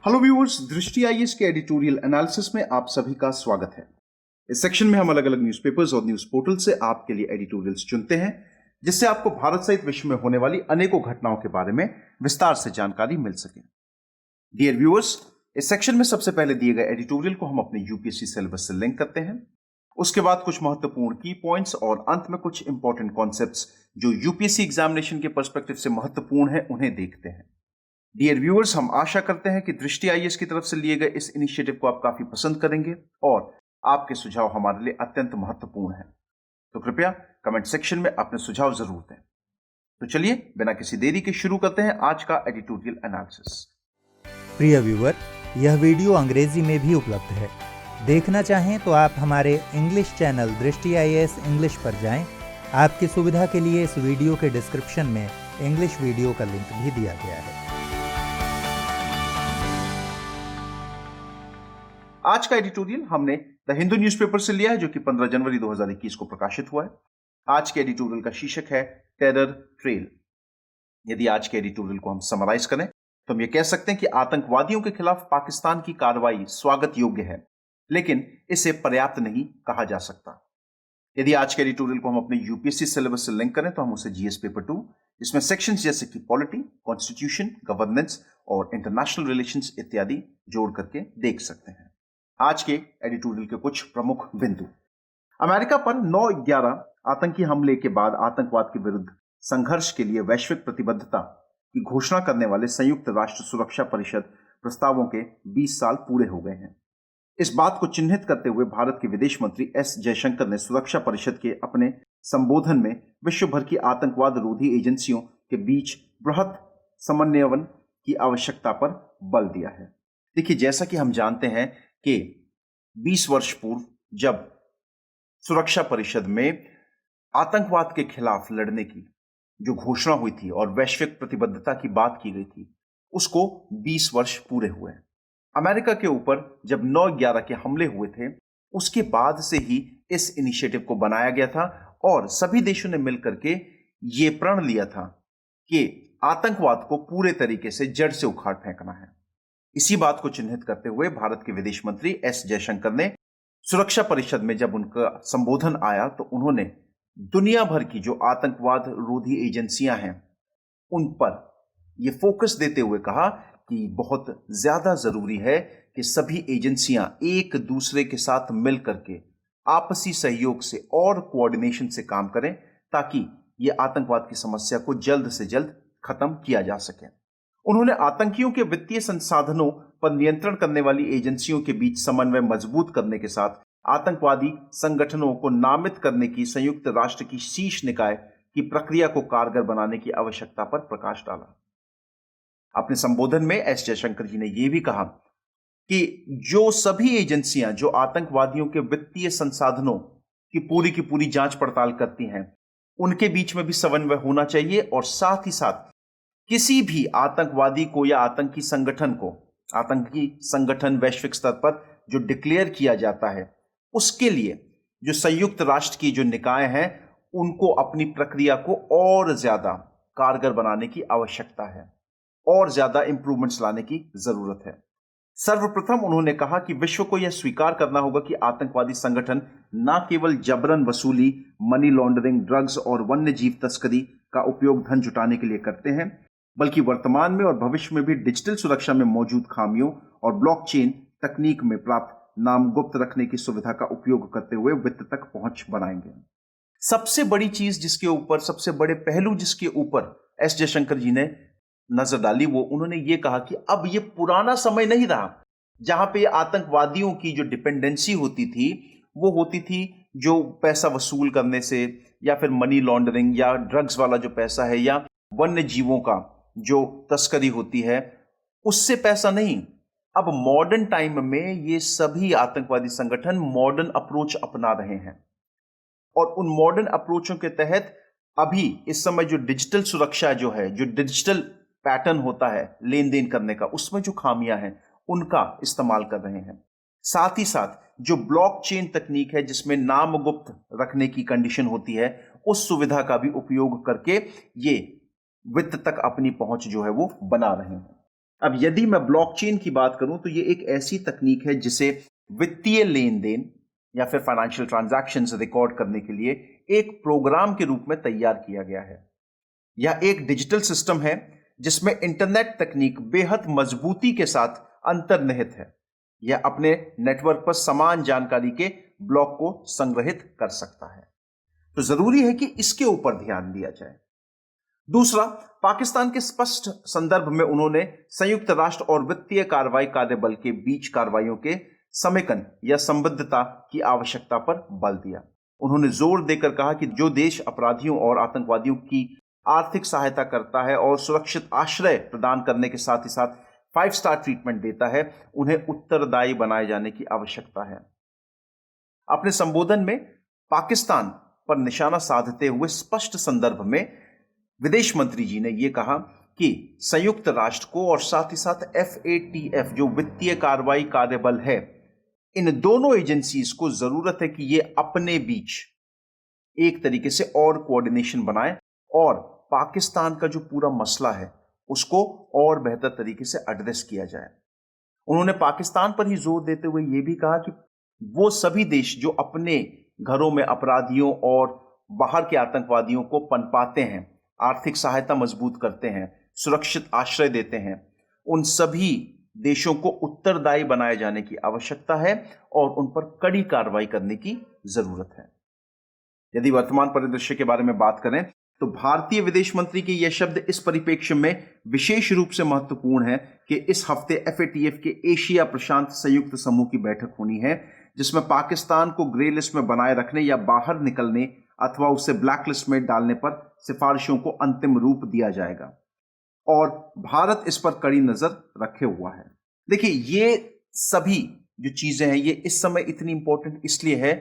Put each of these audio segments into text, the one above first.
Hello viewers, दृष्टि IAS के editorial analysis में आप सभी का स्वागत है। इस सेक्शन में हम अलग अलग न्यूज़पेपर्स और न्यूज़ पोर्टल से आपके लिए एडिटोरियल्स चुनते हैं, जिससे आपको भारत सहित विश्व में होने वाली अनेकों घटनाओं के बारे में विस्तार से जानकारी मिल सके। डियर व्यूअर्स, इस सेक्शन में सबसे पहले दिए गए एडिटोरियल को हम अपने यूपीएससी सिलेबस से लिंक करते हैं। उसके बाद कुछ महत्वपूर्ण की पॉइंट्स और अंत में कुछ इंपॉर्टेंट कॉन्सेप्ट्स जो यूपीएससी एग्जामिनेशन के पर्सपेक्टिव से महत्वपूर्ण है उन्हें देखते हैं। डियर व्यूअर्स, हम आशा करते हैं कि दृष्टि आईएएस की तरफ से लिए गए इस इनिशिएटिव को आप काफी पसंद करेंगे और आपके सुझाव हमारे लिए अत्यंत महत्वपूर्ण हैं। तो कृपया कमेंट सेक्शन में अपने सुझाव जरूर दें। तो चलिए बिना किसी देरी के शुरू करते हैं आज का एडिटोरियल एनालिसिस। प्रिय व्यूअर, यह वीडियो अंग्रेजी में भी उपलब्ध है। देखना चाहें तो आप हमारे इंग्लिश चैनल दृष्टि आईएएस इंग्लिश पर जाएं। आपकी सुविधा के लिए इस वीडियो के डिस्क्रिप्शन में इंग्लिश वीडियो का लिंक भी दिया गया है। आज का एडिटोरियल हमने द हिंदू न्यूज़पेपर से लिया है, जो कि 15 जनवरी 2021 को प्रकाशित हुआ है। आज के एडिटोरियल का शीर्षक है टेरर ट्रेल। यदि आज के एडिटोरियल को हम समराइज करें तो हम ये कह सकते हैं कि आतंकवादियों के खिलाफ पाकिस्तान की कार्रवाई स्वागत योग्य है, लेकिन इसे पर्याप्त नहीं कहा जा सकता। यदि आज के एडिटोरियल को हम अपने यूपीएससी सिलेबस से लिंक करें तो हम उसे जीएस पेपर 2, इसमें सेक्शंस जैसे कि पॉलिटी, कॉन्स्टिट्यूशन, गवर्नेंस और इंटरनेशनल रिलेशंस इत्यादि जोड़ करके देख सकते हैं। आज के एडिटोरियल के कुछ प्रमुख बिंदु। अमेरिका पर 9/11 आतंकी हमले के बाद आतंकवाद के विरुद्ध संघर्ष के लिए वैश्विक प्रतिबद्धता की घोषणा करने वाले संयुक्त राष्ट्र सुरक्षा परिषद प्रस्तावों के 20 साल पूरे हो गए हैं। इस बात को चिन्हित करते हुए भारत के विदेश मंत्री एस जयशंकर ने सुरक्षा परिषद के अपने संबोधन में विश्व भर की आतंकवाद रोधी एजेंसियों के बीच बृहत समन्वयन की आवश्यकता पर बल दिया है। देखिए, जैसा कि हम जानते हैं कि 20 वर्ष पूर्व जब सुरक्षा परिषद में आतंकवाद के खिलाफ लड़ने की जो घोषणा हुई थी और वैश्विक प्रतिबद्धता की बात की गई थी, उसको 20 वर्ष पूरे हुए हैं। अमेरिका के ऊपर जब 9/11 के हमले हुए थे, उसके बाद से ही इस इनिशिएटिव को बनाया गया था और सभी देशों ने मिलकर के ये प्रण लिया था कि आतंकवाद को पूरे तरीके से जड़ से उखाड़ फेंकना है। इसी बात को चिन्हित करते हुए भारत के विदेश मंत्री एस जयशंकर ने सुरक्षा परिषद में जब उनका संबोधन आया तो उन्होंने दुनिया भर की जो आतंकवाद रोधी एजेंसियां हैं उन पर यह फोकस देते हुए कहा कि बहुत ज्यादा जरूरी है कि सभी एजेंसियां एक दूसरे के साथ मिलकर के आपसी सहयोग से और कोऑर्डिनेशन से काम करें ताकि यह आतंकवाद की समस्या को जल्द से जल्द खत्म किया जा सके। उन्होंने आतंकियों के वित्तीय संसाधनों पर नियंत्रण करने वाली एजेंसियों के बीच समन्वय मजबूत करने के साथ आतंकवादी संगठनों को नामित करने की संयुक्त राष्ट्र की शीर्ष निकाय की प्रक्रिया को कारगर बनाने की आवश्यकता पर प्रकाश डाला। अपने संबोधन में एस जयशंकर जी ने यह भी कहा कि जो सभी एजेंसियां जो आतंकवादियों के वित्तीय संसाधनों की पूरी जांच पड़ताल करती हैं, उनके बीच में भी समन्वय होना चाहिए और साथ ही साथ किसी भी आतंकवादी को या आतंकी संगठन वैश्विक स्तर पर जो डिक्लेयर किया जाता है, उसके लिए जो संयुक्त राष्ट्र की जो निकाय हैं उनको अपनी प्रक्रिया को और ज्यादा कारगर बनाने की आवश्यकता है और ज्यादा इंप्रूवमेंट्स लाने की जरूरत है। सर्वप्रथम उन्होंने कहा कि विश्व को यह स्वीकार करना होगा कि आतंकवादी संगठन न केवल जबरन वसूली, मनी लॉन्ड्रिंग, ड्रग्स और वन्य जीव तस्करी का उपयोग धन जुटाने के लिए करते हैं, बल्कि वर्तमान में और भविष्य में भी डिजिटल सुरक्षा में मौजूद खामियों और ब्लॉकचेन तकनीक में प्राप्त नाम गुप्त रखने की सुविधा का उपयोग करते हुए वित्त तक पहुंच बनाएंगे। सबसे बड़ी चीज जिसके ऊपर, सबसे बड़े पहलू जिसके ऊपर एस जयशंकर जी ने नजर डाली, वो उन्होंने ये कहा कि अब ये पुराना समय नहीं रहा जहां पे आतंकवादियों की जो डिपेंडेंसी होती थी वो होती थी जो पैसा वसूल करने से या फिर मनी लॉन्ड्रिंग या ड्रग्स वाला जो पैसा है या वन्य जीवों का जो तस्करी होती है उससे पैसा नहीं। अब मॉडर्न टाइम में ये सभी आतंकवादी संगठन मॉडर्न अप्रोच अपना रहे हैं और उन मॉडर्न अप्रोचों के तहत अभी इस समय जो डिजिटल सुरक्षा जो है, जो डिजिटल पैटर्न होता है लेन देन करने का, उसमें जो खामियां हैं उनका इस्तेमाल कर रहे हैं। साथ ही साथ जो ब्लॉकचेन तकनीक है जिसमें नाम गुप्त रखने की कंडीशन होती है, उस सुविधा का भी उपयोग करके ये वित्त तक अपनी पहुंच जो है वो बना रहे हैं। अब यदि मैं ब्लॉकचेन की बात करूं तो ये एक ऐसी तकनीक है जिसे वित्तीय लेन देन या फिर फाइनेंशियल ट्रांजैक्शंस रिकॉर्ड करने के लिए एक प्रोग्राम के रूप में तैयार किया गया है। यह एक डिजिटल सिस्टम है जिसमें इंटरनेट तकनीक बेहद मजबूती के साथ अंतर्निहित है। यह अपने नेटवर्क पर समान जानकारी के ब्लॉक को संग्रहित कर सकता है, तो जरूरी है कि इसके ऊपर ध्यान दिया जाए। दूसरा, पाकिस्तान के स्पष्ट संदर्भ में उन्होंने संयुक्त राष्ट्र और वित्तीय कार्रवाई कार्यबल के बीच कार्रवाइयों के समेकन या संबद्धता की आवश्यकता पर बल दिया। उन्होंने जोर देकर कहा कि जो देश अपराधियों और आतंकवादियों की आर्थिक सहायता करता है और सुरक्षित आश्रय प्रदान करने के साथ ही साथ 5 स्टार ट्रीटमेंट देता है, उन्हें उत्तरदायी बनाए जाने की आवश्यकता है। अपने संबोधन में पाकिस्तान पर निशाना साधते हुए स्पष्ट संदर्भ में विदेश मंत्री जी ने यह कहा कि संयुक्त राष्ट्र को और साथ ही साथ FATF जो वित्तीय कार्रवाई कार्यबल है, इन दोनों एजेंसीज को जरूरत है कि ये अपने बीच एक तरीके से और कोऑर्डिनेशन बनाए और पाकिस्तान का जो पूरा मसला है उसको और बेहतर तरीके से एड्रेस किया जाए। उन्होंने पाकिस्तान पर ही जोर देते हुए यह भी कहा कि वो सभी देश जो अपने घरों में अपराधियों और बाहर के आतंकवादियों को पनपाते हैं, आर्थिक सहायता मजबूत करते हैं, सुरक्षित आश्रय देते हैं, उन सभी देशों को उत्तरदायी बनाए जाने की आवश्यकता है और उन पर कड़ी कार्रवाई करने की जरूरत है। यदि वर्तमान परिदृश्य के बारे में बात करें तो भारतीय विदेश मंत्री के यह शब्द इस परिप्रेक्ष्य में विशेष रूप से महत्वपूर्ण है कि इस हफ्ते FATF के एशिया प्रशांत संयुक्त समूह की बैठक होनी है, जिसमें पाकिस्तान को ग्रे लिस्ट में बनाए रखने या बाहर निकलने अथवा उसे ब्लैक लिस्ट में डालने पर सिफारिशों को अंतिम रूप दिया जाएगा और भारत इस पर कड़ी नजर रखे हुआ है। देखिए, ये सभी जो चीजें हैं ये इस समय इतनी इंपॉर्टेंट इसलिए है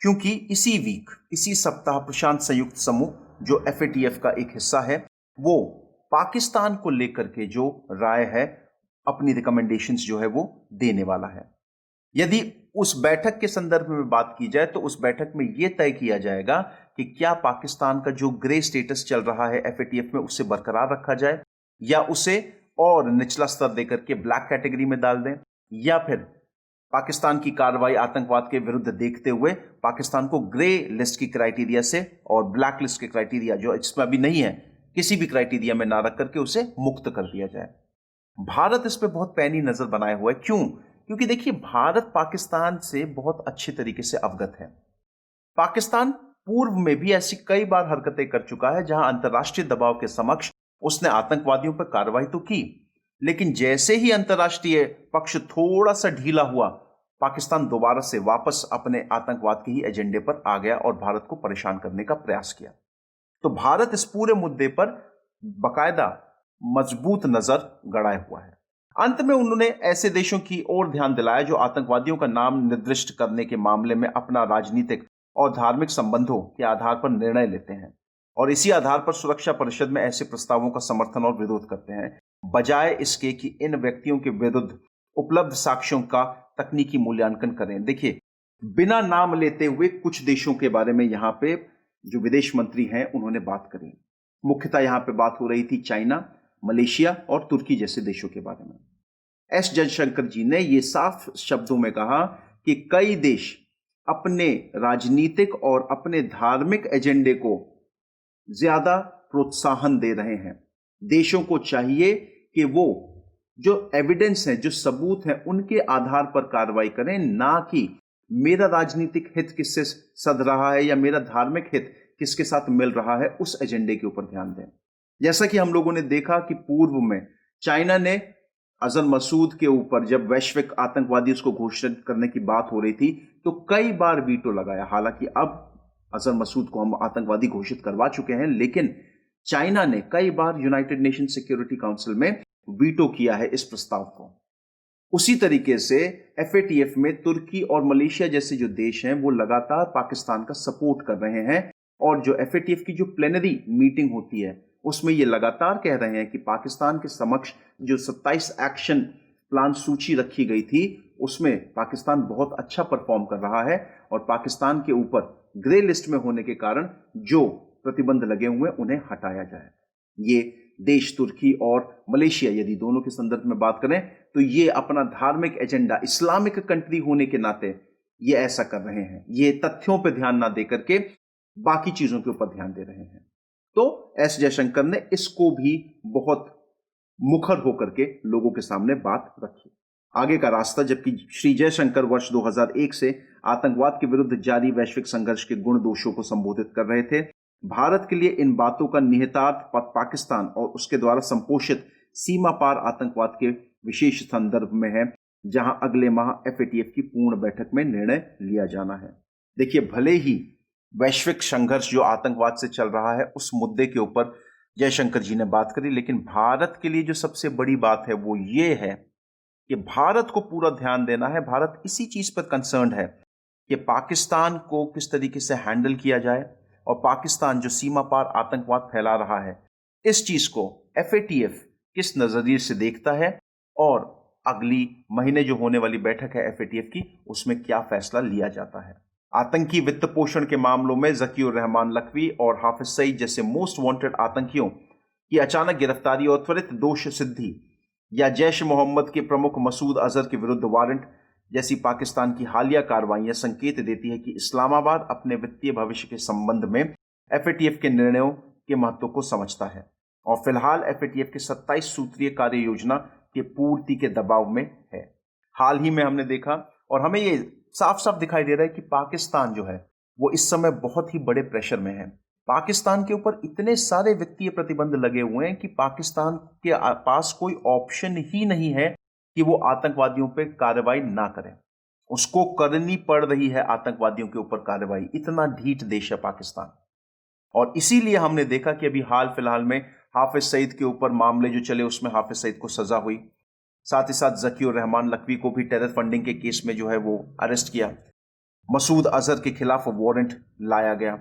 क्योंकि इसी सप्ताह प्रशांत संयुक्त समूह जो FATF का एक हिस्सा है, वो पाकिस्तान को लेकर के जो राय है, अपनी रिकमेंडेशंस जो है वो देने वाला है। यदि उस बैठक के संदर्भ में बात की जाए तो उस बैठक में यह तय किया जाएगा कि क्या पाकिस्तान का जो ग्रे स्टेटस चल रहा है FATF में उसे बरकरार रखा जाए या उसे और निचला स्तर देकर के ब्लैक कैटेगरी में डाल दें, या फिर पाकिस्तान की कार्रवाई आतंकवाद के विरुद्ध देखते हुए पाकिस्तान को ग्रे लिस्ट की क्राइटेरिया से और ब्लैक लिस्ट के क्राइटेरिया जो इसमें अभी नहीं है, किसी भी क्राइटेरिया में ना रख करके उसे मुक्त कर दिया जाए। भारत इस पे बहुत पैनी नजर बनाए हुआ है। क्यों? क्योंकि देखिए, भारत पाकिस्तान से बहुत अच्छे तरीके से अवगत है। पाकिस्तान पूर्व में भी ऐसी कई बार हरकतें कर चुका है जहां अंतर्राष्ट्रीय दबाव के समक्ष उसने आतंकवादियों पर कार्रवाई तो की, लेकिन जैसे ही अंतर्राष्ट्रीय पक्ष थोड़ा सा ढीला हुआ, पाकिस्तान दोबारा से वापस अपने आतंकवाद के ही एजेंडे पर आ गया और भारत को परेशान करने का प्रयास किया। तो भारत इस पूरे मुद्दे पर बाकायदा मजबूत नजर गड़ाए हुआ है। अंत में उन्होंने ऐसे देशों की ओर ध्यान दिलाया जो आतंकवादियों का नाम निर्दिष्ट करने के मामले में अपना राजनीतिक और धार्मिक संबंधों के आधार पर निर्णय लेते हैं और इसी आधार पर सुरक्षा परिषद में ऐसे प्रस्तावों का समर्थन और विरोध करते हैं, बजाय इसके कि इन व्यक्तियों के विरुद्ध उपलब्ध साक्ष्यों का तकनीकी मूल्यांकन करें। देखिए, बिना नाम लेते हुए कुछ देशों के बारे में यहां पे जो विदेश मंत्री हैं उन्होंने बात करी। मुख्यतः यहां पे बात हो रही थी चाइना, मलेशिया और तुर्की जैसे देशों के बारे में। एस जयशंकर जी ने यह साफ शब्दों में कहा कि कई देश अपने राजनीतिक और अपने धार्मिक एजेंडे को ज्यादा प्रोत्साहन दे रहे हैं। देशों को चाहिए कि वो जो एविडेंस है, जो सबूत है, उनके आधार पर कार्रवाई करें, ना कि मेरा राजनीतिक हित किससे सध रहा है या मेरा धार्मिक हित किसके साथ मिल रहा है, उस एजेंडे के ऊपर ध्यान दें। जैसा कि हम लोगों ने देखा कि पूर्व में चाइना ने अजहर मसूद के ऊपर जब वैश्विक आतंकवादी उसको घोषित करने की बात हो रही थी तो कई बार वीटो लगाया। हालांकि अब अजहर मसूद को हम आतंकवादी घोषित करवा चुके हैं, लेकिन चाइना ने कई बार यूनाइटेड नेशन सिक्योरिटी काउंसिल में वीटो किया है इस प्रस्ताव को। उसी तरीके से FATF में तुर्की और मलेशिया जैसे जो देश हैं वो लगातार पाकिस्तान का सपोर्ट कर रहे हैं और जो FATF की जो प्लेनरी मीटिंग होती है उसमें ये लगातार कह रहे हैं कि पाकिस्तान के समक्ष जो 27 एक्शन प्लान सूची रखी गई थी उसमें पाकिस्तान बहुत अच्छा परफॉर्म कर रहा है और पाकिस्तान के ऊपर ग्रे लिस्ट में होने के कारण जो प्रतिबंध लगे हुए उन्हें हटाया जाए। ये देश तुर्की और मलेशिया, यदि दोनों के संदर्भ में बात करें तो ये अपना धार्मिक एजेंडा, इस्लामिक कंट्री होने के नाते ये ऐसा कर रहे हैं। ये तथ्यों पर ध्यान ना देकर के बाकी चीजों के ऊपर ध्यान दे रहे हैं। तो एस जयशंकर ने इसको भी बहुत मुखर होकर के लोगों के सामने बात रखी। आगे का रास्ता, जबकि श्री जयशंकर वर्ष 2001 से आतंकवाद के विरुद्ध जारी वैश्विक संघर्ष के गुण दोषों को संबोधित कर रहे थे। भारत के लिए इन बातों का निहितार्थ पाकिस्तान और उसके द्वारा संपोषित सीमा पार आतंकवाद के विशेष संदर्भ में है, जहां अगले माह FATF की पूर्ण बैठक में निर्णय लिया जाना है। देखिए, भले ही वैश्विक संघर्ष जो आतंकवाद से चल रहा है उस मुद्दे के ऊपर जयशंकर जी ने बात करी, लेकिन भारत के लिए जो सबसे बड़ी बात है वो ये है कि भारत को पूरा ध्यान देना है। भारत इसी चीज पर कंसर्न्ड है कि पाकिस्तान को किस तरीके से हैंडल किया जाए, और पाकिस्तान जो सीमा पार आतंकवाद फैला रहा है इस चीज को FATF किस नजरिए से देखता है, और अगली महीने जो होने वाली बैठक है FATF की, उसमें क्या फैसला लिया जाता है। आतंकी वित्त पोषण के मामलों में ज़कीउर रहमान लखवी और हाफिज सईद जैसे मोस्ट वांटेड आतंकियों की अचानक गिरफ्तारी और त्वरित दोष सिद्धि, या जैश मोहम्मद के प्रमुख मसूद अजहर के विरुद्ध वारंट जैसी पाकिस्तान की हालिया कार्रवाइयां संकेत देती है कि इस्लामाबाद अपने वित्तीय भविष्य के संबंध में FATF के निर्णयों के महत्व को समझता है, और फिलहाल FATF के 27 सूत्रीय कार्य योजना के पूर्ति के दबाव में है। हाल ही में हमने देखा, और हमें ये साफ साफ दिखाई दे रहा है कि पाकिस्तान जो है वो इस समय बहुत ही बड़े प्रेशर में है। पाकिस्तान के ऊपर इतने सारे वित्तीय प्रतिबंध लगे हुए हैं कि पाकिस्तान के पास कोई ऑप्शन ही नहीं है कि वो आतंकवादियों पे कार्रवाई ना करे। उसको करनी पड़ रही है आतंकवादियों के ऊपर कार्रवाई, इतना ढीठ देश है पाकिस्तान। और इसीलिए हमने देखा कि अभी हाल फिलहाल में हाफिज सईद के ऊपर मामले जो चले उसमें हाफिज सईद को सजा हुई, साथ ही साथ ज़कीउर रहमान लखवी को भी टेरर फंडिंग के केस में जो है वो अरेस्ट किया, मसूद अजहर के खिलाफ वारंट लाया गया।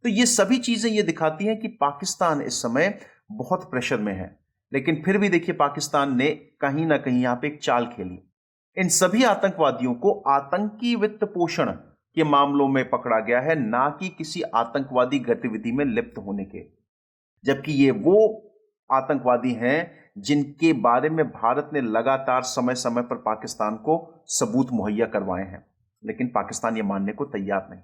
तो ये सभी चीजें ये दिखाती हैं कि पाकिस्तान इस समय बहुत प्रेशर में है। लेकिन फिर भी देखिए, पाकिस्तान ने कहीं ना कहीं यहां पे एक चाल खेली। इन सभी आतंकवादियों को आतंकी वित्त पोषण के मामलों में पकड़ा गया है, ना कि किसी आतंकवादी गतिविधि में लिप्त होने के। जबकि ये वो आतंकवादी हैं जिनके बारे में भारत ने लगातार समय समय पर पाकिस्तान को सबूत मुहैया करवाए हैं, लेकिन पाकिस्तान ये मानने को तैयार नहीं।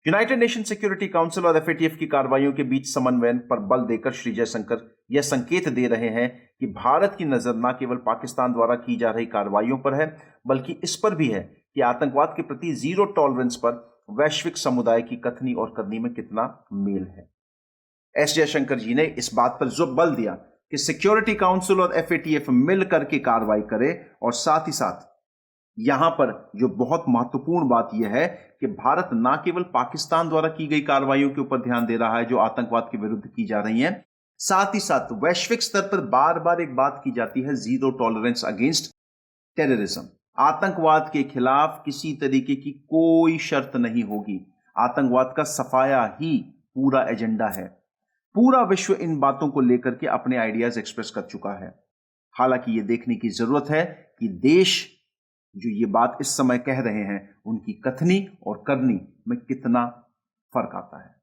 यूनाइटेड नेशन सिक्योरिटी काउंसिल और FATF की कार्रवाइयों के बीच समन्वय पर बल देकर श्री जयशंकर यह संकेत दे रहे हैं कि भारत की नजर न केवल पाकिस्तान द्वारा की जा रही कार्रवाइयों पर है, बल्कि इस पर भी है कि आतंकवाद के प्रति जीरो टॉलरेंस पर वैश्विक समुदाय की कथनी और करनी में कितना मेल है। एस जयशंकर जी ने इस बात पर जो बल दिया कि सिक्योरिटी काउंसिल और FATF मिल करके कार्रवाई करे, और साथ ही साथ यहां पर जो बहुत महत्वपूर्ण बात यह है कि भारत ना केवल पाकिस्तान द्वारा की गई कार्रवाइयों के ऊपर ध्यान दे रहा है जो आतंकवाद के विरुद्ध की जा रही हैं, साथ ही साथ वैश्विक स्तर पर बार बार एक बात की जाती है, जीरो टॉलरेंस अगेंस्ट टेररिज्म। आतंकवाद के खिलाफ किसी तरीके की कोई शर्त नहीं होगी। आतंकवाद का सफाया ही पूरा एजेंडा है। पूरा विश्व इन बातों को लेकर के अपने आइडियाज एक्सप्रेस कर चुका है। हालांकि यह देखने की जरूरत है कि देश जो ये बात इस समय कह रहे हैं उनकी कथनी और करनी में कितना फर्क आता है।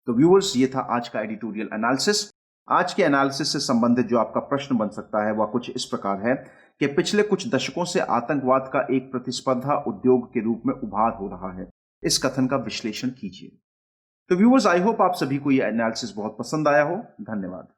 तो व्यूअर्स, ये था आज का एडिटोरियल एनालिसिस। आज के एनालिसिस से संबंधित जो आपका प्रश्न बन सकता है वह कुछ इस प्रकार है कि पिछले कुछ दशकों से आतंकवाद का एक प्रतिस्पर्धा उद्योग के रूप में उभार हो रहा है। इस कथन का विश्लेषण कीजिए। तो व्यूअर्स, आई होप आप सभी को यह एनालिसिस बहुत पसंद आया हो। धन्यवाद।